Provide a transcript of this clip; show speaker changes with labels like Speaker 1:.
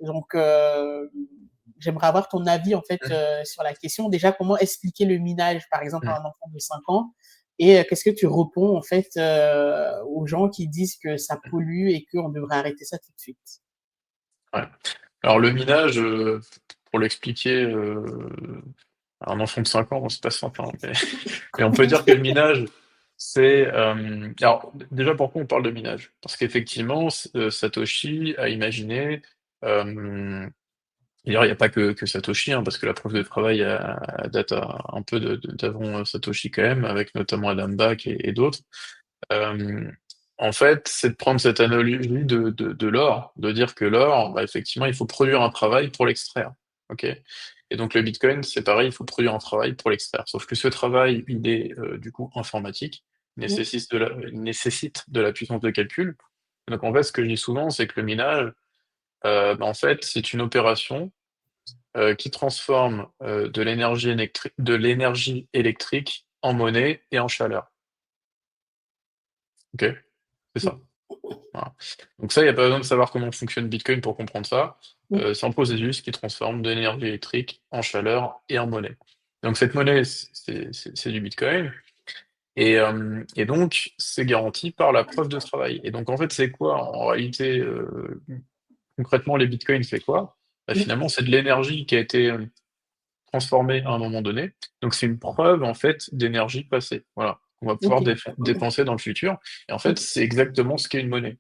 Speaker 1: Donc, j'aimerais avoir ton avis en fait sur la question. Déjà, comment expliquer le minage, par exemple, à un enfant de 5 ans et qu'est-ce que tu réponds en fait aux gens qui disent que ça pollue et qu'on devrait arrêter ça tout de suite?
Speaker 2: Ouais. Alors le minage, pour l'expliquer à un enfant de 5 ans, bon, c'est pas simple, hein, mais on peut dire que le minage, c'est... alors déjà, pourquoi on parle de minage? Parce qu'effectivement, Satoshi a imaginé... D'ailleurs, il n'y a pas que Satoshi, hein, parce que la preuve de travail date un peu d'avant Satoshi quand même, avec notamment Adam Back et d'autres. Euh, En fait, c'est de prendre cette analogie de l'or, de dire que l'or, bah, effectivement, il faut produire un travail pour l'extraire. Ok? Et donc le Bitcoin, c'est pareil, il faut produire un travail pour l'extraire. Sauf que ce travail, il est du coup informatique, nécessite de la puissance de calcul. Donc en fait, ce que je dis souvent, c'est que le minage, bah, en fait, c'est une opération qui transforme de l'énergie électrique en monnaie et en chaleur. Ok? C'est ça. Voilà. Donc ça, il n'y a pas besoin de savoir comment fonctionne Bitcoin pour comprendre ça. C'est un processus qui transforme de l'énergie électrique en chaleur et en monnaie. Donc cette monnaie, c'est du Bitcoin. Et donc, c'est garanti par la preuve de travail. Et donc, en fait, c'est quoi en réalité, concrètement, les Bitcoins, c'est quoi? Bah, finalement, c'est de l'énergie qui a été transformée à un moment donné. Donc, c'est une preuve, en fait, d'énergie passée. Voilà. On va pouvoir
Speaker 1: Ok.
Speaker 2: dépenser dans le futur. Et en fait, c'est exactement ce qu'est une monnaie.